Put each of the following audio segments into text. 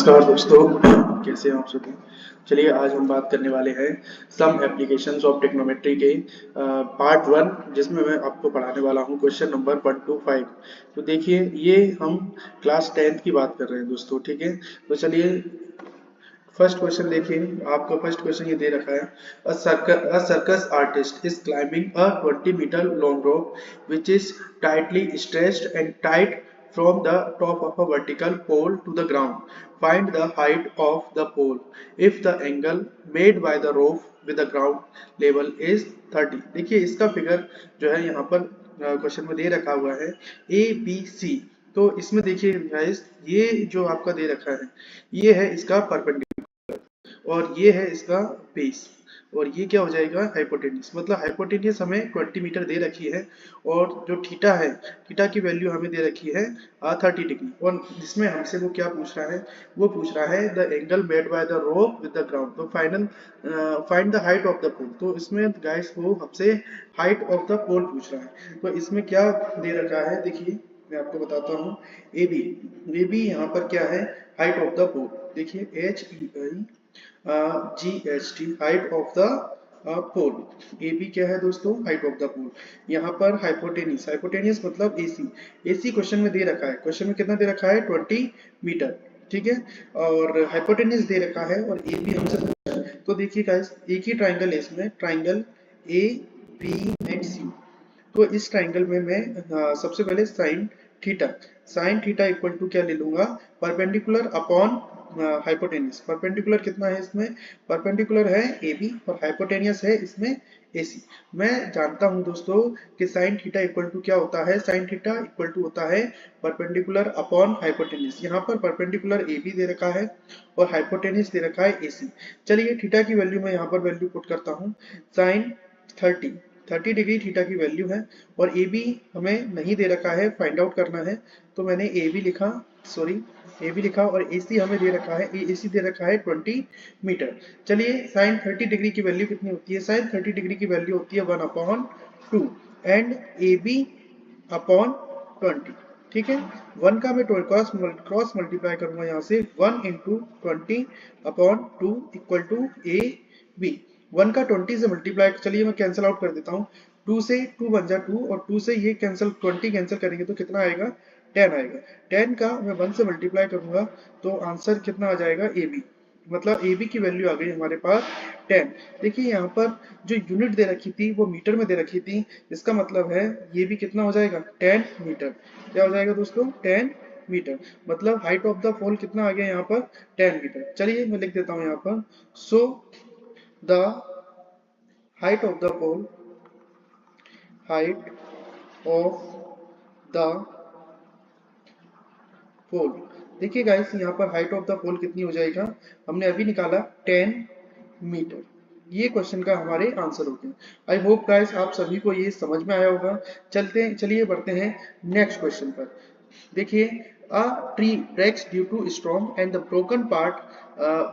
नमस्कार दोस्तों, कैसे हैं आप सभी। चलिए आज हम बात करने वाले हैं सम एप्लीकेशंस ऑफ टेक्नोमेट्री के पार्ट 1, जिसमें मैं आपको पढ़ाने वाला हूं क्वेश्चन नंबर 1 to 5। तो देखिए ये हम क्लास 10th की बात कर रहे हैं दोस्तों, ठीक है। तो चलिए फर्स्ट क्वेश्चन देखिए, आपका फर्स्ट क्वेश्चन ये दे रखा है। A circus artist is climbing a 20 metre long rope which is tightly stretched and tied from the top of a vertical pole to the ground. Find the height of the pole if the angle made by the rope with the ground level is 30। देखिए इसका figure जो है यहाँ पर question में दे रखा हुआ है ABC। तो इसमें देखिए गाइस, ये जो आपका दे रखा है ये है इसका परपेंडिकुलर और ये है इसका बेस, और ये क्या हो जाएगा हाइपोटेन्यूज। मतलब हाइपोटेन्यूज हमें 20 मीटर दे रखी है और जो थीटा है, थीटा की वैल्यू हमें दे रखी है 30 डिग्री। और जिसमें हमसे वो क्या पूछ रहा है, वो पूछ रहा है the angle made by the rope with the ground. तो find the height of the pole. तो इसमें गाइस वो हमसे हाइट ऑफ द पोल पूछ रहा है। तो इसमें क्या दे रखा है, देखिए मैं आपको बताता हूँ। ए बी यहाँ पर क्या है, हाइट ऑफ द पोल। देखिए GHT height of the pole. A B क्या है दोस्तों, हाइट ऑफ द पोल। यहाँ पर हाइपोटेनियस, हाइपोटेनियस मतलब AC क्वेश्चन में दे रखा है। क्वेश्चन में कितना दे रखा है 20 मीटर, ठीक है। और हाइपोटेनियस दे रखा है और ए बी हमसे पूछा है। तो देखिए गाइस, एक ही ट्राइंगल है इसमें, ट्राइंगल ABC। तो इस ट्राइंगल में मैं सबसे पहले साइन थीटा इक्वल टू क्या ले लूंगा, परपेंडिकुलर अपॉन हाइपोटेनियस। परपेंडिकुलर कितना है इसमें, परपेंडिकुलर है AB और हाइपोटेनियस है इसमें AC। मैं जानता हूं दोस्तों कि साइन थीटा इक्वल टू क्या होता है, साइन थीटा इक्वल टू होता है परपेंडिकुलर अपॉन हाइपोटेनियस। यहाँ पर परपेंडिकुलर AB दे रखा है और हाइपोटेनियस दे रखा है AC। चलिए थीटा की वैल्यू मैं यहाँ पर वैल्यू पुट करता हूँ। साइन 30 डिग्री थीटा की वैल्यू है और ए बी हमें नहीं दे रखा है, फाइंड आउट करना है। तो मैंने ए बी लिखा और ए सी हमें दे रखा है, ए सी दे रखा है 20 मीटर। चलिए साइन 30 डिग्री की वैल्यू कितनी होती है, साइन 30 डिग्री की वैल्यू होती है 1/2 एंड ए बी अपॉन 20, ठीक है। 1 का मैं क्रॉस मल्टीप्लाई करूंगा यहाँ से, 1 into 20/2 equal to A B. 1 का 20 से मल्टीप्लाई, चलिए मैं कैंसिल आउट कर देता हूँ। 2 से 2 बन जा 2 और 2 से ये कैंसिल, 20 कैंसिल करेंगे तो कितना आएगा, 10 आएगा। 10 का मैं 1 से मल्टीप्लाई करूंगा तो आंसर कितना आ जाएगा, ए बी। मतलब ए बी की वैल्यू आ गई हमारे पास 10। देखिए यहाँ पर जो यूनिट दे रखी थी वो मीटर में दे रखी थी, इसका मतलब है ये भी कितना हो जाएगा 10 मीटर। क्या हो जाएगा दोस्तों, 10 मीटर। मतलब हाइट ऑफ द पोल कितना आ गया यहाँ पर, 10 मीटर। चलिए मैं लिख देता हूँ यहाँ पर, so the height of the pole, height of the pole। देखिए गाइस यहाँ पर हाइट ऑफ द पोल कितनी हो जाएगा, हमने अभी निकाला 10 मीटर। ये क्वेश्चन का हमारे आंसर हो गया। आई होप गाइस आप सभी को ये समझ में आया होगा। चलिए बढ़ते हैं नेक्स्ट क्वेश्चन पर। देखिए a tree breaks due to storm and the broken part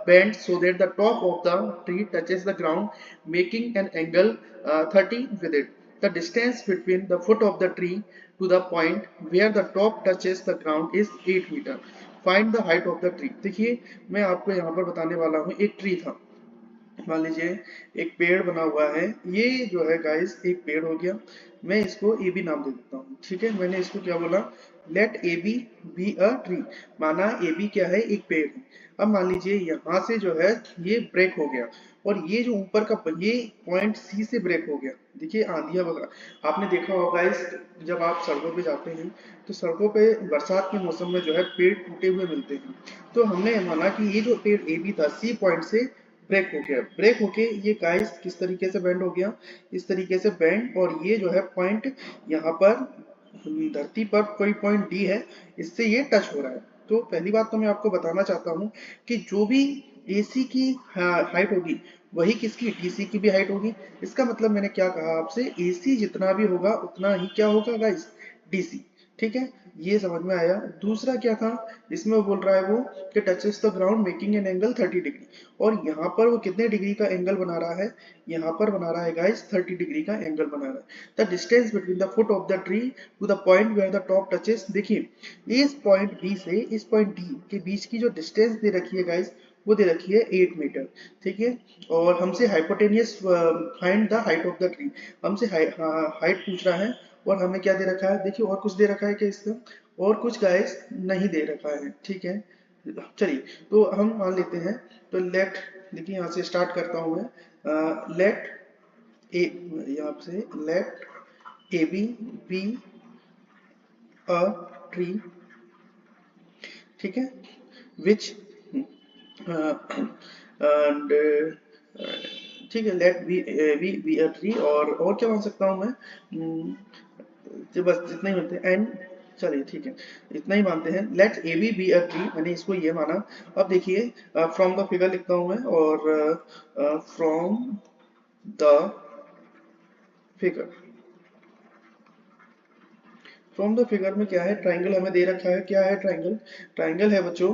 bends so that the top of the tree touches the ground, making an angle 30 with it. The distance between the foot of the tree to the point where the top touches the ground is 8 meter. Find the height of the tree। देखिए मैं आपको यहाँ पर बताने वाला हूँ, एक tree था, मान लीजिए एक पेड़ बना हुआ है। ये जो है गाइस एक पेड़ हो गया, मैं इसको ए बी नाम दे देता हूँ, ठीक है। मैंने इसको क्या बोला, let A B be a tree, माना ए बी क्या है, एक पेड़ है। अब मान लीजिए यहाँ से जो है ये ब्रेक हो गया और ये जो ऊपर का ये पॉइंट सी से ब्रेक हो गया। देखिए आंधियां वगैरह आपने देखा होगा गाइस, जब आप सड़कों पे जाते हैं तो सड़कों पे बरसात के मौसम में जो है पेड़ टूटे हुए मिलते हैं। तो हमने माना कि ये जो पेड़ ए बी था सी पॉइंट से ब्रेक हो गया, ब्रेक होके ये गाइस किस तरीके से बेंड हो गया, इस तरीके से बेंड। और ये जो है पॉइंट यहाँ पर धरती पर कोई पॉइंट डी है, इससे ये टच हो रहा है। तो पहली बात तो मैं आपको बताना चाहता हूँ कि जो भी AC की हाइट होगी वही किसकी DC की भी हाइट होगी। इसका मतलब मैंने क्या कहा आपसे, AC जितना भी होगा उतना ही क्या होगा गाइस, DC। ठीक है, ये समझ में आया। दूसरा क्या था, इसमें बोल रहा है वो कि touches the ground making an angle 30 degree, और यहाँ पर वो कितने डिग्री का एंगल बना रहा है, यहाँ पर बना रहा है गाइस 30 डिग्री का एंगल बना रहा है। The distance between the foot of the tree to the point where the top touches, देखिए इस पॉइंट बी से इस पॉइंट डी के बीच की जो डिस्टेंस दे रखी है गाइस, वो दे रखी है 8 मीटर। ठीक है, और हमसे hypotenuse find the height of the tree, हमसे हाइट पूछ रहा है, और हमें क्या दे रखा है, देखिए और कुछ दे रखा है क्या इसका, और कुछ गाइस नहीं दे रखा है। ठीक है, चलिए तो हम मान लेते हैं, तो लेट, देखिए यहाँ से स्टार्ट करता हूँ मैं, लेट ए, यहाँ से लेट ए बी अ ट्री, ठीक है, विच एंड ठीक है, लेट बी अ ट्री, और क्या मान सकता हूँ मैं, जो बस जितना ही मानते हैं, एंड चलिए ठीक है, इतना ही मानते हैं। Let A be a tree, मैंने इसको ये माना। अब देखिए फ्रॉम द फिगर लिखता हूं मैं, और from the figure, from the figure में क्या है, ट्राइंगल हमें दे रखा है, क्या है ट्राइंगल, ट्राइंगल है बच्चों,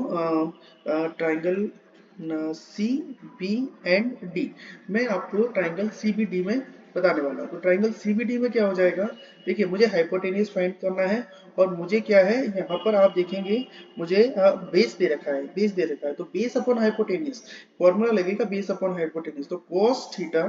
triangle C B and D. मैं आपको ट्राइंगल सी बी डी में बताने वाला हूँ। तो ट्राइंगल सी बी डी में क्या हो जाएगा, देखिए मुझे हाइपोटेनियस फाइंड करना है, और मुझे क्या है यहाँ पर आप देखेंगे, मुझे बेस दे रखा है, बेस दे रखा है, तो बेस अपॉन हाइपोटेनियस, फॉर्मूला लगेगा बेस अपॉन हाइपोटेनियस, तो cos थीटा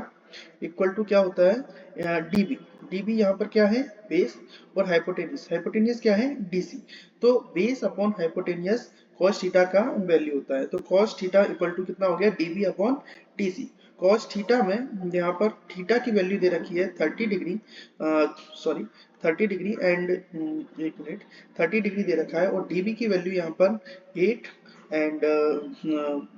इक्वल टू क्या होता है, डीबी। डीबी यहाँ पर क्या है, बेस, और हाइपोटेनियस, हाइपोटेनियस क्या है, डीसी। तो base upon hypotenuse cos theta का वैल्यू होता है, तो cos थीटा इक्वल टू कितना हो गया, dB upon DC. cos theta में यहाँ पर थीटा की वैल्यू दे रखी है 30 डिग्री, सॉरी 30 डिग्री एंड, एक मिनट, 30 डिग्री दे रखा है, और डीबी की वैल्यू यहाँ पर 8, एंड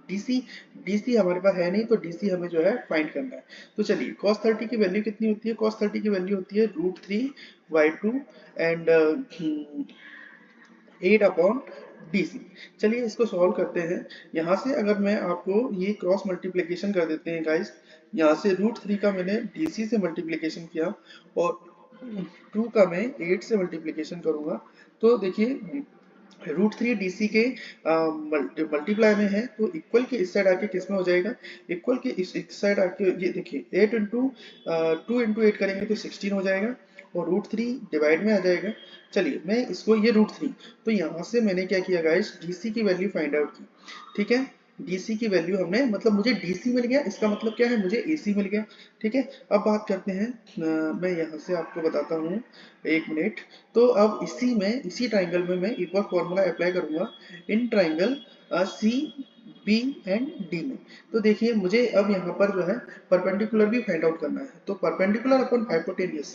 डीसी, डीसी हमारे पास है नहीं, तो डीसी हमें जो है फाइंड करना है। तो चलिए cos 30 की वैल्यू कितनी होती है, cos 30 की वैल्यू होती है √3/2 एंड 8 अपॉन डीसी। चलिए इसको सॉल्व करते हैं। यहाँ से अगर मैं आपको ये क्रॉस मल्टीप्लीकेशन कर देते हैं गाइस, यहाँ से √3 का मैंने डीसी से मल्टीप्लीकेशन किया, और 2 का मैं 8 से मल्टीप्लीकेशन करूंगा, तो देखिए √3 डीसी के मल्टीप्लाई में है, तो इक्वल के इस साइड आके किस में हो जाएगा, इक्वल के इस साइड आके, ये देखिए 8 इंटू 2 इंटू 8 करेंगे तो 16 हो जाएगा, और √3 डिवाइड में आ जाएगा। चलिए मैं इसको, ये √3, तो यहाँ से मैंने क्या किया गाइस, डीसी की वैल्यू फाइंड आउट की। ठीक है, डीसी की वैल्यू हमने, मतलब मुझे डीसी मिल गया, इसका मतलब क्या है, मुझे एसी मिल गया। ठीक है, अब बात करते हैं, मैं यहाँ से आपको बताता हूँ, एक मिनट। तो अब इसी में, इसी ट्राइंगल में मैं एक और फॉर्मूला अप्लाई करूंगा, इन triangle C B and D में। तो देखिए मुझे अब यहाँ पर जो है परपेंडिकुलर भी फाइंड आउट करना है, तो परपेंडिकुलर अपॉन हाइपोटेनियस,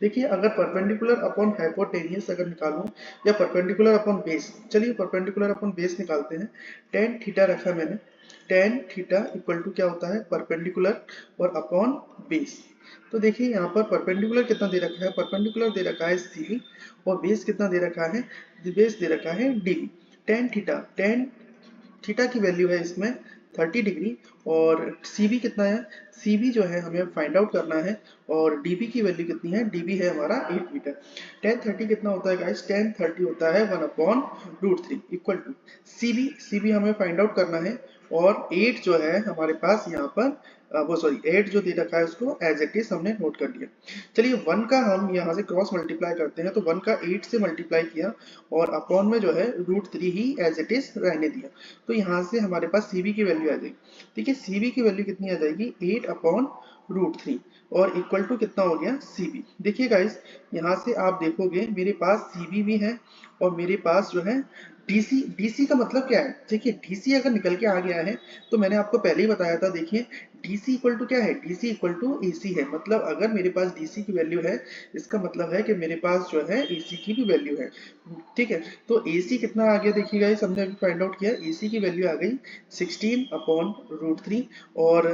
देखिए अगर परपेंडिकुलर अपॉन हाइपोटेनियस अगर निकालूं, या परपेंडिकुलर अपॉन बेस, चलिए परपेंडिकुलर अपॉन बेस निकालते हैं। टेन थीटा रखा मैंने, टेन थीटा इक्वल टू क्या होता है, परपेंडिकुलर और अपॉन बेस। तो देखिए यहाँ पर परपेंडिकुलर कितना दे रखा है, परपेंडिकुलर दे रखा है सी, और बेस कितना दे रखा है, बेस दे रखा है D. Tan theta, tan theta की वैल्यू है इसमें 30 डिग्री, और सीबी कितना है, सीबी जो है हमें फाइंड आउट करना है, और डीबी की वैल्यू कितनी है, डीबी है हमारा 8 मीटर। टेन 30 कितना होता है गाइस, टेन 30 होता है 1/√3 इक्वल टू सीबी, सीबी हमें फाइंड आउट करना है, और 8 जो है हमारे पास यहाँ पर वो सॉरी 8 जो दे रखा है उसको एज इट इज हमने नोट कर लिया। चलिए 1 का हम यहाँ से क्रॉस मल्टीप्लाई करते हैं, तो 1 का 8 से मल्टीप्लाई किया, और अपॉन में जो है √3 ही एज इट इज रहने दिया, तो यहाँ से हमारे पास सीबी की वैल्यू आ जाएगी। ठीक है, सीबी की वैल्यू कितनी आ जाएगी, 8/√3, और इक्वल टू कितना हो गया, सीबी। देखिए गाइस यहाँ से आप देखोगे मेरे पास सीबी भी है, और मेरे पास जो है डीसी, डीसी का मतलब क्या है, देखिए डीसी अगर निकल के आ गया है, तो मैंने आपको पहले ही बताया था, देखिए डीसी इक्वल टू क्या है, डीसी इक्वल टू एसी है, मतलब अगर मेरे पास डीसी की वैल्यू है, इसका मतलब है कि मेरे पास जो है एसी की भी वैल्यू है। ठीक है, तो एसी कितना आ गया, देखिए गाइस हमने अभी फाइंड आउट किया, एसी की वैल्यू आ गई 16/√3, और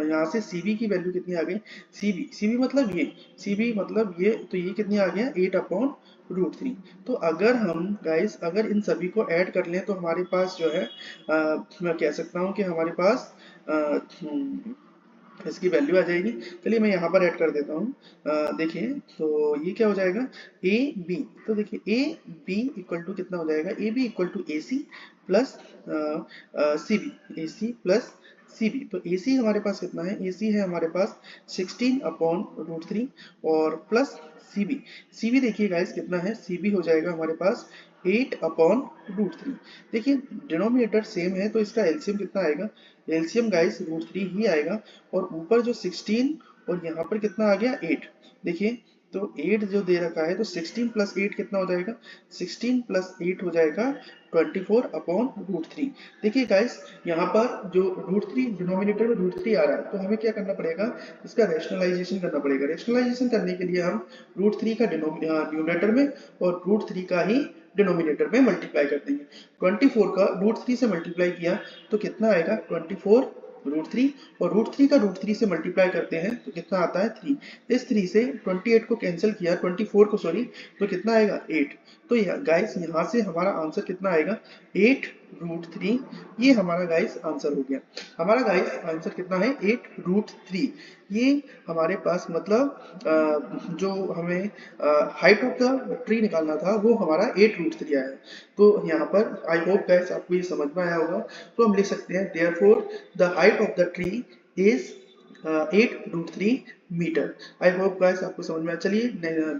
यहाँ से सीबी की वैल्यू कितनी आ गई, सीबी, सीबी मतलब ये, सीबी मतलब ये, तो ये कितनी आ गया 8/√3। तो अगर हम गाइस अगर इन सभी को ऐड कर लें, तो हमारे पास जो है मैं कह सकता हूँ कि हमारे पास इसकी वैल्यू आ जाएगी। चलिए मैं यहाँ पर ऐड कर देता हूँ। देखिए तो ये क्या हो जाएगा, ए बी। तो देखिए ए बी इक्वल टू कितना हो जाएगा, A B equal to A C plus C B, A C plus C B. तो ए सी हमारे पास कितना है, ए सी है हमारे पास 16/√3 और plus C B. C B देखिए गाइस कितना है, सी बी हो जाएगा हमारे पास 8/√3। देखिए डिनोमिनेटर सेम है तो इसका एलसीएम कितना आएगा, एलसीएम गाइस √3 ही आएगा। और ऊपर जो 16 और यहाँ पर कितना आ गया 8। देखिए तो 8 जो दे रखा है तो 16 प्लस 8 कितना हो जाएगा, 16 प्लस 8 हो जाएगा 24/√3। देखिए गाइस यहाँ पर जो √3 डिनोमिनेटर में √3 आ रहा है तो हमें क्या करना पड़ेगा, इसका रैशनलाइजेशन करना पड़ेगा। रैशनलाइजेशन करने के लिए हम √3 का न्यूमरेटर में और √3 का ही डिनोमिनेटर में मल्टीप्लाई कर देंगे। 24 का √3 से मल्टीप्लाई किया तो कितना आएगा 24/√3 और √3 का √3 से मल्टीप्लाई करते हैं तो कितना आता है 3। इस 3 से 28 को कैंसिल किया, 24 को सॉरी, तो कितना आएगा 8। तो गाइस यहाँ से हमारा आंसर कितना आएगा 8√3। ये हमारा गाइस आंसर हो गया। हमारा गाइस आंसर कितना है 8√3। ये हमारे पास मतलब जो हमें हाइट ऑफ द ट्री निकालना था वो हमारा 8√3 आया है। तो यहाँ पर आई होप गाइस आपको ये समझ में आया होगा। तो हम लिख सकते हैं therefore the height of the tree is 8√3 metre. I hope guys आपको समझ में आया। चलिए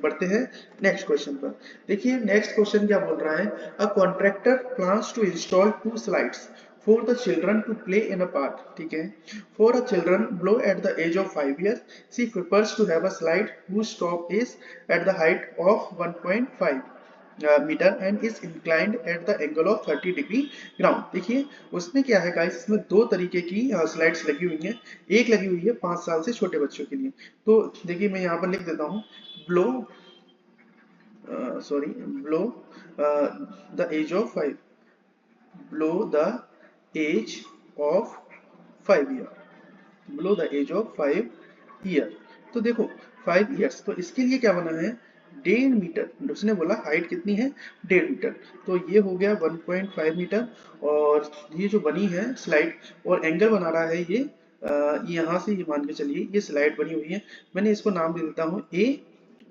बढ़ते हैं नेक्स्ट क्वेश्चन पर। देखिए नेक्स्ट क्वेश्चन क्या बोल रहा है, a contractor plans to install 2 slides for the children to play in a park। ठीक है, for a children below at the age of 5 years she prefers to have a slide whose top is at the height of 1.5 metre and is inclined at the angle of 30 degree ground. देखिए उसमें क्या है guys, इसमें दो तरीके की slides लगी हुई हैं। एक लगी हुई है 5 साल से छोटे बच्चों के लिए। तो देखिए मैं यहाँ पर लिख देता हूँ blow below the age of 5, below the age of 5 year, below the age of 5 year। तो देखो 5 years, तो इसके लिए क्या बना है 1.5 मीटर। उसने बोला हाइट कितनी है 1.5 मीटर, तो ये हो गया 1.5 मीटर। और ये जो बनी है स्लाइड और एंगल बना रहा है ये यहाँ से ये मान के चलिए ये स्लाइड बनी हुई है। मैंने इसको नाम दे देता हूँ ए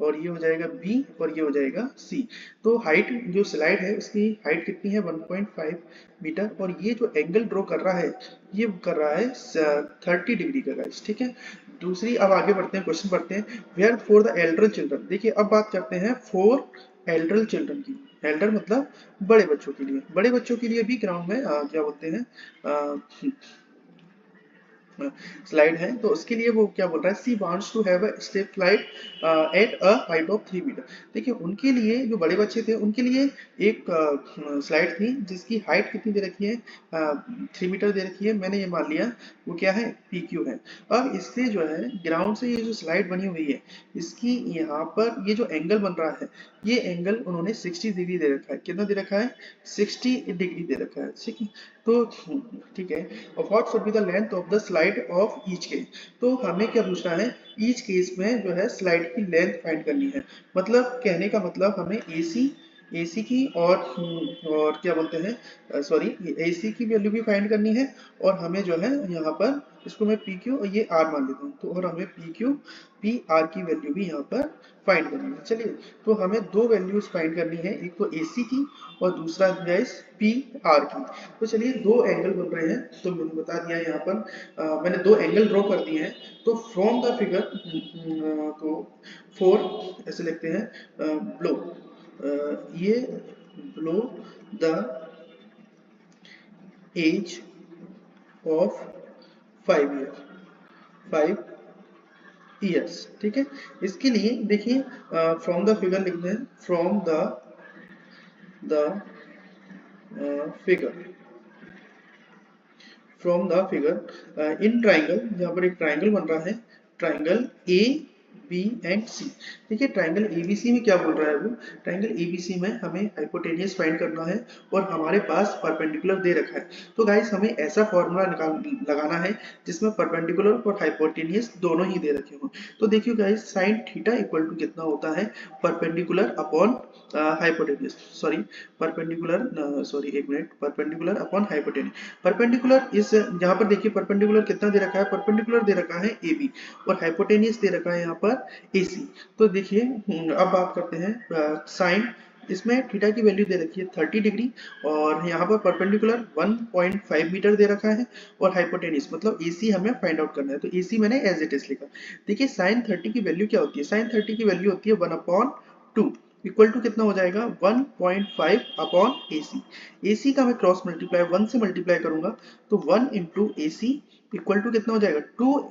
और ये हो जाएगा बी और ये हो जाएगा सी। तो हाइट जो स्लाइड है उसकी हाइट कितनी है 1.5 मीटर और ये जो एंगल ड्रॉ कर रहा है ये कर रहा है 30 डिग्री का गाइस। ठीक है, दूसरी अब आगे बढ़ते हैं, क्वेश्चन पढ़ते हैं। Where for the elder children. देखिए अब बात करते हैं फॉर एल्डर चिल्ड्रन की। एल्डर मतलब बड़े बच्चों के लिए, बड़े बच्चों के लिए भी ग्राउंड में क्या बोलते हैं स्लाइड है। तो उसके लिए वो क्या बोल रहा है, she wants to have a step slide at a height of 3 metre. देखिए उनके लिए जो बड़े बच्चे थे उनके लिए एक स्लाइड थी जिसकी हाइट कितनी दे रखी है 3 मीटर दे रखी है। मैंने ये मान लिया वो क्या है पी क्यू है। अब इससे जो है ग्राउंड से ये जो स्लाइड बनी हुई है इसकी यहाँ पर ये जो एंगल बन रहा है ये एंगल उन्होंने 60 डिग्री दे रखा है। कितना दे रखा है 60 डिग्री दे रखा है। ठीक है, तो ठीक है, what should be the length of the slide of each case. तो हमें क्या पूछना है ईच केस में जो है स्लाइड की लेंथ फाइंड करनी है। मतलब कहने का मतलब हमें एसी की और क्या बोलते हैं सॉरी एसी की वैल्यू भी फाइंड करनी है और हमें जो है यहाँ पर इसको मैं पी क्यू और ये आर मान लेता हूँ। तो और हमें पी क्यू पी आर की वैल्यू भी यहाँ पर फाइंड करनी है। चलिए तो हमें दो वैल्यूज फाइंड करनी है, एक तो एसी की और दूसरा गाइस पी आर की। तो चलिए दो एंगल बन रहे हैं तो मैंने बता दिया यहाँ पर मैंने दो एंगल ड्रॉ कर दिए हैं। तो फ्रॉम द फिगर को 4 ऐसे लिखते हैं ब्लो ये below the age of 5 years. ठीक है, इसके लिए देखिए फ्रॉम द फिगर लिखते हैं from the figure from the figure in triangle, जहाँ पर एक ट्राइंगल बन रहा है ट्राइंगल ए बी एंड सी। देखिए ट्राइंगल एबीसी में क्या बोल रहा है वो, ट्राइंगल एबीसी में हमें हाइपोटेनियस फाइंड करना है और हमारे पास परपेंडिकुलर दे रखा है। तो गाइस हमें ऐसा फॉर्मूला लगाना है जिसमें परपेंडिकुलर और हाइपोटेनियस दोनों ही दे रखे हों। तो देखिए guys sine theta equal to कितना होता है, perpendicular upon hypotenuse, sorry perpendicular, sorry एक minute, perpendicular upon hypotenuse. Perpendicular इस यहाँ पर देखिए परपेंडिकुलर कितना दे रखा है, परपेंडिकुलर दे रखा है AB और हाइपोटेनियस दे रखा है यहाँ पर AC। तो देखिए अब बात करते हैं साइन, इसमें थीटा की वैल्यू दे रखी है 30 डिग्री और यहाँ पर परपेंडिकुलर 1.5 मीटर दे रखा है और हाइपोटेनियस मतलब AC हमें फाइंड आउट करना है। तो AC मैंने एज इट इज लिखा। देखिए साइन 30 की वैल्यू क्या होती है, साइन 30 की वैल्यू होती है 1/2 इक्वल टू कितना हो जाएगा 1.5 अपॉन AC। AC का मैं क्रॉस मल्टीप्लाई 1 से मल्टीप्लाई करूंगा तो 1 इंटू AC इक्वल टू कितना हो जाएगा 2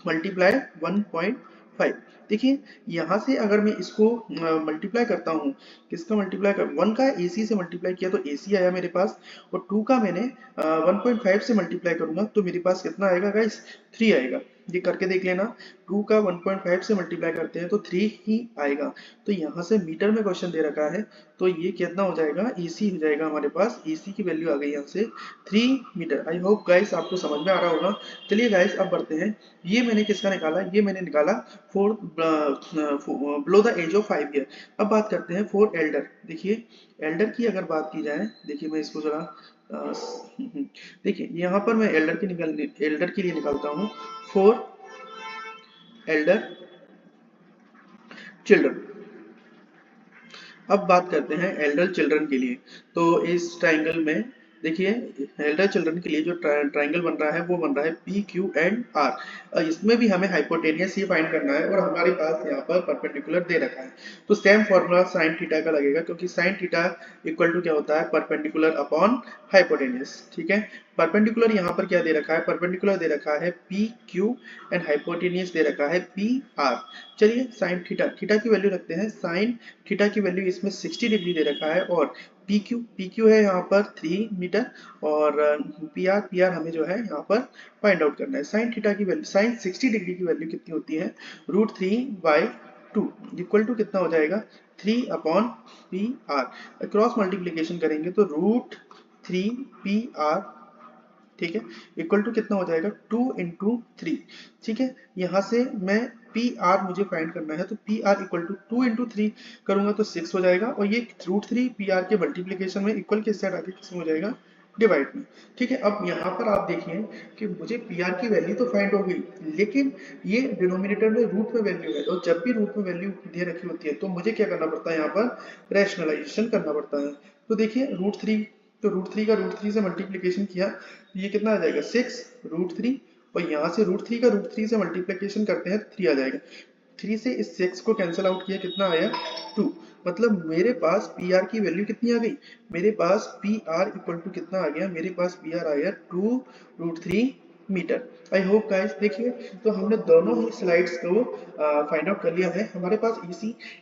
मल्टीप्लाई 1.5। देखिए यहाँ से अगर मैं इसको मल्टीप्लाई करता हूँ, किसका मल्टीप्लाई कर 1 का AC से मल्टीप्लाई किया तो AC आया मेरे पास और 2 का मैंने 1.5 से मल्टीप्लाई करूंगा तो मेरे पास कितना आएगा गाइस 3 आएगा। ये करके देख लेना, 2 का 1.5 से मल्टीप्लाई करते हैं तो 3 ही आएगा। तो यहाँ से मीटर में क्वेश्चन दे रखा है तो ये कितना हो जाएगा AC हो जाएगा हमारे पास, AC की वैल्यू आ गई यहाँ से 3 मीटर। आई होप गाइस आपको समझ में आ रहा होगा। चलिए गाइस अब बढ़ते हैं, ये मैंने किसका निकाला, ये मैंने निकाला for below the age of 5 year. अब बात करते हैं फॉर एल्डर। देखिए एल्डर की अगर बात की जाए, देखिए मैं इसको जरा देखिए यहाँ पर मैं एल्डर के लिए निकालता हूँ फॉर एल्डर चिल्ड्रन। अब बात करते हैं एल्डर चिल्ड्रन के लिए। तो इस ट्राइंगल में देखिए एल्डर चिल्ड्रन के लिए जो ट्राइंगल बन रहा है वो बन रहा है पी क्यू एंड आर। इसमें भी हमें हाइपोटेनियस ही फाइंड करना है और हमारे पास यहाँ पर परपेंडिकुलर दे रखा है। तो सेम फॉर्मूला साइन थीटा का लगेगा क्योंकि साइन थीटा इक्वल टू क्या होता है परपेंडिकुलर अपॉन हाइपोटेनियस। ठीक है, परपेंडिकुलर यहाँ पर क्या दे रखा है, परपेंडिकुलर दे रखा है पी क्यू एंड हाइपोटेनियस दे रखा है पी आर। चलिए साइन थीटा, थीटा की वैल्यू रखते हैं, साइन थीटा की वैल्यू इसमें 60 डिग्री दे रखा है और PQ है यहाँ पर 3 मीटर और PR हमें जो है यहाँ पर फाइंड आउट करना है। साइन थीटा की वैल्यू, साइन 60 डिग्री की वैल्यू कितनी होती है, √3/2 इक्वल टू कितना हो जाएगा 3 अपॉन PR। क्रॉस मल्टीप्लीकेशन करेंगे तो √3PR, ठीक है, इक्वल टू कितना हो जाएगा 2 इंटू 3। ठीक है, यहाँ से मैं PR मुझे फाइंड करना है तो PR इक्वल टू 2 इंटू 3 करूंगा तो 6 हो जाएगा और ये √3 PR के मल्टीप्लीकेशन में इक्वल के साइड आगे किसमें हो जाएगा डिवाइड में। ठीक है, अब यहाँ पर आप देखिए कि मुझे PR की वैल्यू तो फाइंड हो गई लेकिन ये डिनोमिनेटर में रूट में वैल्यू है और जब भी रूट में वैल्यू दे रखी होती है तो मुझे क्या करना पड़ता है, यहाँ पर रैशनलाइजेशन करना पड़ता है। तो देखिए √3, तो √3 का √3 से मल्टीप्लीकेशन किया तो ये कितना आ जाएगा 6 √3 और यहाँ से √3 का √3 से मल्टीप्लीकेशन करते हैं तो 3 आ जाएगा। 3 से इस 6 को कैंसिल आउट किया कितना आया 2। मतलब मेरे पास PR की वैल्यू कितनी आ गई, मेरे पास PR इक्वल टू कितना आ गया, मेरे पास PR आ गया 2√3 मीटर। आई होप गाइस, देखिए तो हमने दोनों ही स्लाइड्स को फाइंड आउट कर लिया है। हमारे पास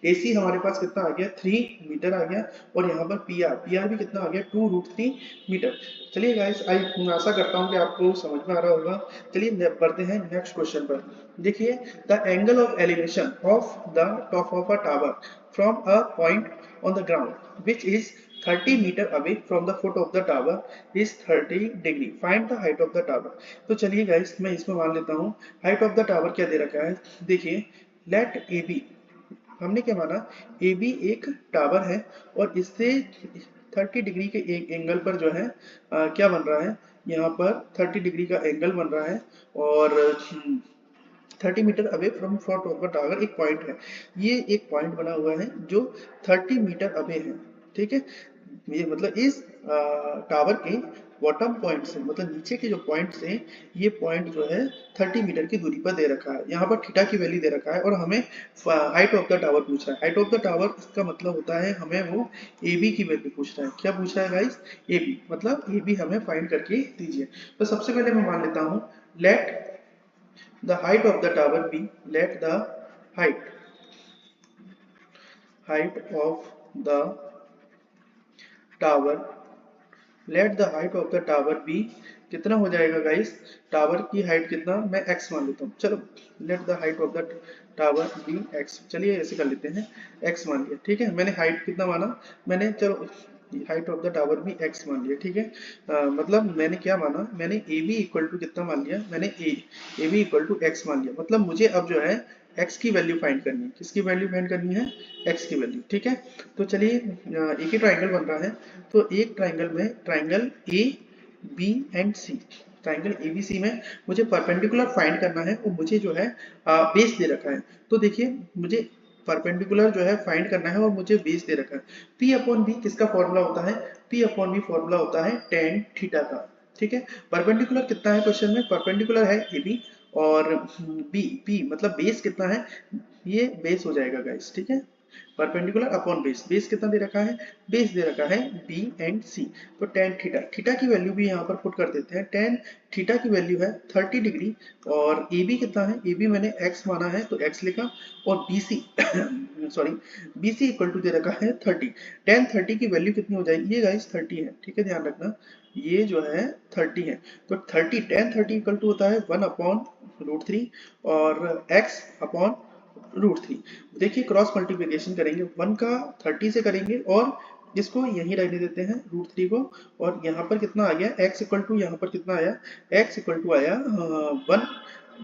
AC हमारे पास कितना आ गया 3 मीटर आ गया और यहाँ पर PR भी कितना आ गया 2√3 मीटर। चलिए गाइस, आशा करता हूँ कि आपको समझ में आ रहा होगा। चलिए बढ़ते हैं नेक्स्ट क्वेश्चन पर। देखिए the angle of elevation of the top of a tower from a point on the ground which is 30 metre away from the foot of the tower is 30 degree, find the height of the tower. तो चलिए guys मैं इसमें मान लेता हूँ height of the tower क्या दे रखा है। देखिए लेट AB, हमने क्या माना AB एक टावर है और इससे 30 डिग्री के एक एंगल पर जो है क्या बन रहा है, यहाँ पर 30 डिग्री का एंगल बन रहा है और 30 metre away from front of the tower एक पॉइंट है। ये एक पॉइंट बना हुआ है जो 30 मीटर अवे है। ठीक है, ये मतलब इस टावर के बॉटम पॉइंट से, मतलब नीचे के जो पॉइंट से ये पॉइंट जो है 30 मीटर की दूरी पर दे रखा है। यहाँ पर थीटा की वैल्यू दे रखा है और हमें हाइट ऑफ द टावर पूछ रहा है। हाइट ऑफ द टावर इसका मतलब होता है हमें वो AB की वैल्यू पूछ रहा है। क्या पूछ रहा है गाइस, AB, मतलब AB हमें फाइंड करके दीजिए। तो सबसे पहले मैं मान लेता हूँ late the height of the tower be, let the height of the tower, let the height of the tower be कितना हो जाएगा गाइस, टावर की हाइट कितना, मैं x मान लेता हूँ, चलो let the height of the tower be x, चलिए ऐसे कर लेते हैं, x मान लिया, ठीक है। मैंने हाइट कितना माना, मैंने चलो हाइट ऑफ द टावर भी x मान लिया, ठीक है। मतलब मैंने क्या माना, मैंने ए बी इक्वल टू कितना मान लिया, मैंने A B equal to x मान लिया। मतलब मुझे अब जो है x की वैल्यू फाइंड करनी है, किसकी वैल्यू फाइंड करनी है, x की वैल्यू, ठीक है। तो चलिए एक ही ट्राइंगल बन रहा है, तो एक ट्राइंगल में triangle A B and C, triangle ABC में मुझे परपेंडिकुलर फाइंड करना है और मुझे जो है बेस दे रखा है। तो देखिए मुझे परपेंडिकुलर जो है फाइंड करना है और मुझे बेस दे रखा है। P अपॉन बी किसका फॉर्मूला होता है, P अपॉन बी फॉर्मूला होता है tan थीटा का, ठीक है। परपेंडिकुलर कितना है क्वेश्चन में, परपेंडिकुलर है ए बी और बी, पी मतलब बेस कितना है, ये बेस हो जाएगा गाइस, ठीक है। परपेंडिकुलर अपॉन बेस, बेस कितना दे रखा है, बेस दे रखा है बी एंड सी। तो टेन थीटा, थीटा की वैल्यू भी यहाँ पर पुट कर देते हैं, टेन थीटा की वैल्यू है 30 डिग्री और ए बी कितना है, ए बी मैंने x माना है तो x लिखा और B C sorry B C equal to दे रखा है 30, टेन 30 की वैल्यू कितनी हो जाएगी, ये गाइस 30 है, ठीक है, ध्यान रखना ये जो है 30 है। तो 30 टेन 30 इक्वल टू होता है 1 अपॉन √3 और x अपॉन √3। देखिए क्रॉस मल्टीप्लिकेशन करेंगे, 1 का 30 से करेंगे और इसको यहीं रहने देते हैं √3 को, और यहाँ पर कितना आ गया x इक्वल टू, यहाँ पर कितना आया, x इक्वल टू आया 1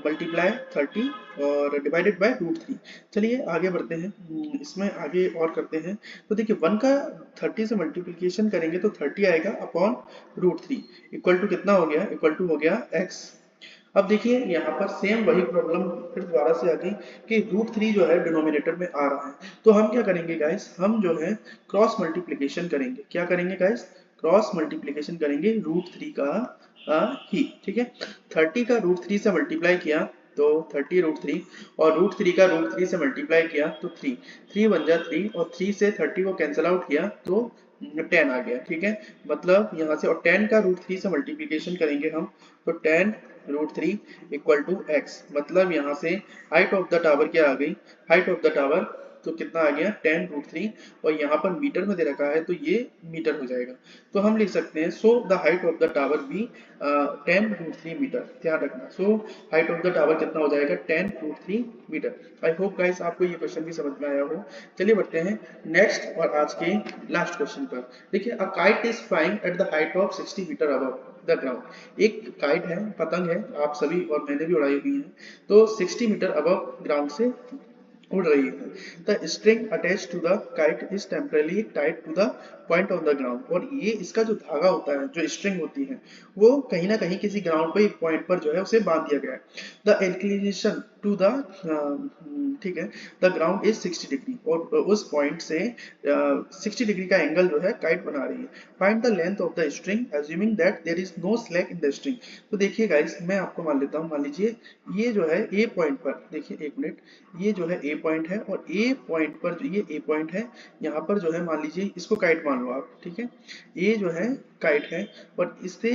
मल्टीप्लाई 30 और डिवाइडेड बाय √3। चलिए आगे बढ़ते हैं, इसमें आगे और करते हैं। तो देखिए 1 का 30 से मल्टीप्लिकेशन करेंगे तो 30 आएगा अपॉन √3 इक्वल टू कितना हो गया, इक्वल टू हो गया x। अब देखिए यहाँ पर सेम वही प्रॉब्लम फिर दोबारा से आ गई कि √3 जो है डिनोमिनेटर में आ रहा है, तो हम क्या करेंगे गाइस, हम जो है क्रॉस मल्टीप्लिकेशन करेंगे, क्या करेंगे गाइस, क्रॉस मल्टीप्लिकेशन करेंगे √3 का ही, ठीक है। 30 का √3 से मल्टीप्लाई किया तो 30 √3 और √3 का √3 से मल्टीप्लाई किया तो 3, 3 बन जा 3 और 3 से 30 को कैंसिल आउट किया तो 10 आ गया, ठीक है। मतलब यहाँ से और 10 का √3 से मल्टीप्लिकेशन करेंगे हम तो 10 √3 इक्वल टू x, मतलब यहाँ से हाइट ऑफ द टावर क्या आ गई, हाइट ऑफ द टावर तो कितना आ गया 10 √3 और यहाँ पर मीटर में दे रखा है तो ये मीटर हो जाएगा। तो हम लिख सकते हैं so the height of the tower be 10 √3 metre, ध्यान रखना। So height of the tower कितना हो जाएगा 10 √3 मीटर। आई होप गाइस आपको ये क्वेश्चन भी समझ में आया हो। चलिए बढ़ते हैं नेक्स्ट और आज के लास्ट क्वेश्चन पर। देखिए a kite is flying at the height of 60 metre above the ground. एक काइट है, पतंग है, आप सभी और मैंने भी उड़ाई हुई है, तो 60 मीटर अबव ग्राउंड से उड़ रही है। The string attach to the kite is temporarily tied to the point on the ground. और ये इसका जो धागा होता है, जो स्ट्रिंग होती है, वो कहीं ना कहीं किसी ग्राउंड पर एक पॉइंट पर जो है उसे बांध दिया गया है। द इंक्लिनेशन टू द ठीक है, द ग्राउंड इज 60 डिग्री और उस पॉइंट से 60 डिग्री का एंगल जो है काइट बना रही है। Find the length of the string assuming that there is no slack in the string. तो देखिए गाइस मैं आपको मान लेता हूँ, मान लीजिए ये जो है ए पॉइंट पर, देखिए एक मिनट, ये जो है ए पॉइंट है और ए पॉइंट पर जो ये ए पॉइंट है, यहाँ पर जो है मान लीजिए इसको काइट मान लो आप, ठीक है। ये जो है काइट है और इससे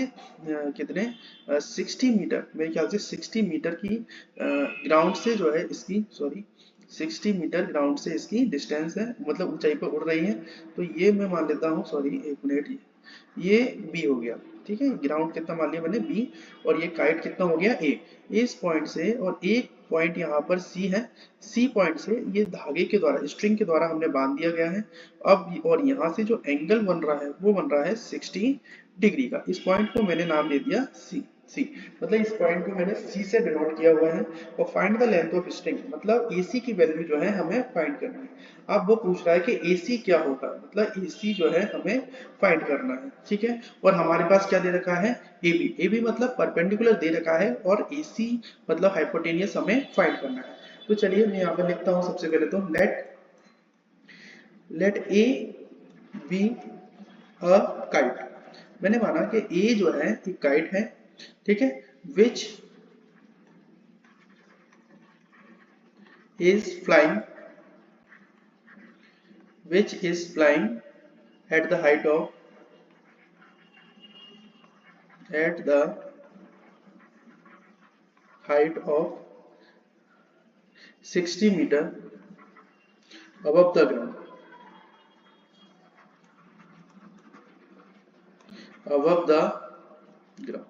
कितने 60 मीटर, मेरे ख्याल से 60 मीटर की ग्राउंड से जो है इसकी, सॉरी 60 मीटर ग्राउंड से इसकी डिस्टेंस है, मतलब ऊंचाई पर उड़ रही है। तो ये मैं मान लेता हूँ, सॉरी एक मिनट, ये बी हो गया, ठीक है। ग्राउंड कितना मान लिया मैंने बी और ये काइट कितना हो गया ए। इस पॉइंट से और एक पॉइंट यहाँ पर सी है, सी पॉइंट से ये धागे के द्वारा, स्ट्रिंग के द्वारा हमने बांध दिया गया है। अब और यहाँ से जो एंगल बन रहा है वो बन रहा है 60 डिग्री का। इस पॉइंट को मैंने नाम दे दिया सी, सी मतलब इस पॉइंट को मैंने सी से डिनोट किया हुआ है। और find the length of string, मतलब एसी की वैल्यू जो है हमें फाइंड करनी है। अब वो पूछ रहा है कि एसी क्या होता है, मतलब एसी जो है हमें फाइंड करना है, ठीक है। और हमारे पास क्या दे रखा है, एबी, एबी मतलब परपेंडिकुलर दे रखा है और एसी मतलब हाइपोटेनियस हमें फाइंड करना है। तो चलिए मैं यहाँ पर लिखता हूँ सबसे पहले तो let A B a kite. मैंने माना कि ए जो है एक काइट है, ठीक है, which is flying at the height of at the height of 60 meter above the ground, above the ground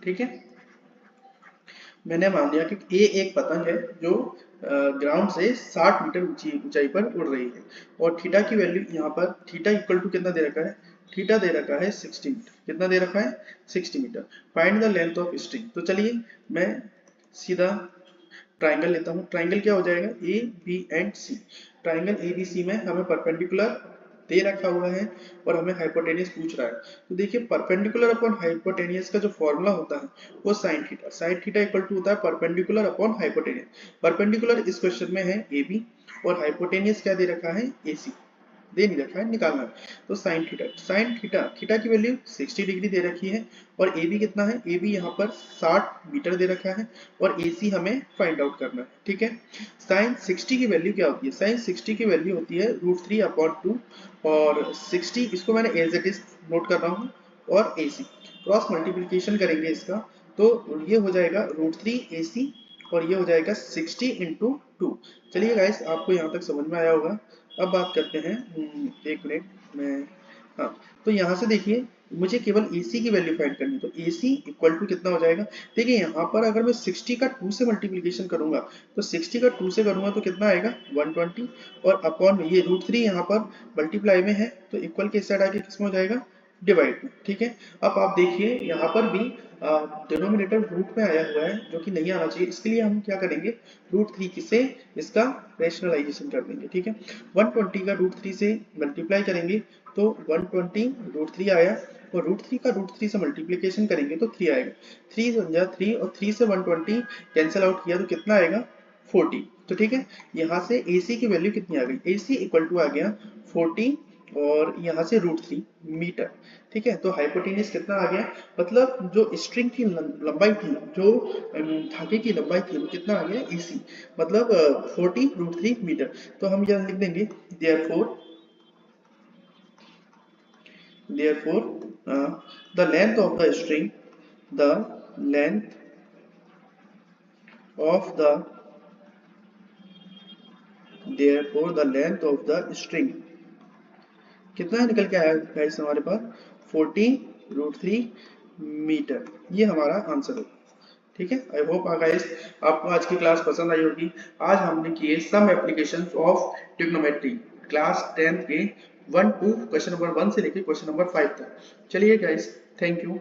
ठीक है। मैंने मान लिया कि ए एक पतंग है जो ग्राउंड से 60 मीटर ऊंचाई पर उड़ रही है, और थीटा की वैल्यू यहाँ पर थीटा इक्वल टू कितना दे रखा है, थीटा दे रखा है 60 मीटर। कितना दे रखा है, 60 metre. Find the length of string. तो चलिए मैं सीधा ट्राइंगल लेता हूँ। ट्राइंगल क्या हो जाएगा, A B and C. Triangle A B C में हमें परपेंडिकुलर दे रखा हुआ है और हमें हाइपोटेनियस पूछ रहा है। तो देखिए परपेंडिकुलर अपॉन हाइपोटेनियस का जो फॉर्मूला होता है वो sine theta. Sine theta equal to होता है परपेंडिकुलर अपॉन हाइपोटेनियस। परपेंडिकुलर इस क्वेश्चन में है ए बी और हाइपोटेनियस क्या दे रखा है, ए सी दे नहीं रखा है, निकालना है। तो sign theta, sine theta, theta की वैल्यू 60 डिग्री दे रखी है, और ए बी कितना है, ए बी यहाँ पर 60 मीटर दे रखा है, और ए सी हमें फाइंड आउट करना है। ठीक है। साइन 60 की वैल्यू क्या होती है, साइन 60 की वैल्यू होती है √3/2, और 60 इसको मैंने एज इट इज नोट कर रहा हूँ, और ए सी क्रॉस मल्टीप्लीकेशन करेंगे इसका, तो ये हो जाएगा √3 AC, और ये हो जाएगा 60 × 2। चलिए गाइस, आपको यहाँ तक समझ में आया होगा। अब बात करते हैं, एक मिनट मैं, हाँ, तो यहाँ से देखिए मुझे केवल AC की वैल्यू फाइंड करनी है। तो AC इक्वल टू कितना हो जाएगा, देखिए यहाँ पर अगर मैं 60 का 2 से मल्टीप्लीकेशन करूंगा, तो 60 का 2 से करूंगा तो कितना आएगा 120, और अपॉन ये √3 यहाँ पर मल्टीप्लाई में है, तो इक्वल के साइड आके किसमें हो जाएगा, डिवाइड में। ठीक है। अब आप देखिए यहाँ पर भी डिनोमिनेटर रूट में आया हुआ है, जो कि नहीं आना चाहिए। इसके लिए हम क्या करेंगे, √3 से इसका रैशनलाइजेशन कर देंगे। ठीक है। 120 का √3 से मल्टीप्लाई करेंगे तो 120 √3 आया, और √3 का √3 से मल्टीप्लीकेशन करेंगे तो 3 आएगा। 3 समझा 3, और 3 से 120 कैंसिल आउट किया तो कितना आएगा 40। तो ठीक है, यहाँ से AC की वैल्यू कितनी आ गई, AC इक्वल टू आ गया 40, और यहाँ से √3 मीटर। ठीक है। तो हाइपोटेनियस कितना आ गया, मतलब जो स्ट्रिंग की लंबाई थी, जो धागे की लंबाई थी, वो कितना आ गया AC, मतलब 40 √3 मीटर। तो हम यहाँ लिख देंगे therefore the length of the string, the length of the therefore the length of the string कितना निकल के आया गाइस हमारे पास, 40 √3 मीटर। ये हमारा आंसर होगा। ठीक है। आई होप गाइस आपको आज की क्लास पसंद आई होगी। आज हमने किए some applications of trigonometry, class 10 के 1 टू क्वेश्चन नंबर 1 से लेकर क्वेश्चन नंबर 5 तक। चलिए गाइस, थैंक यू।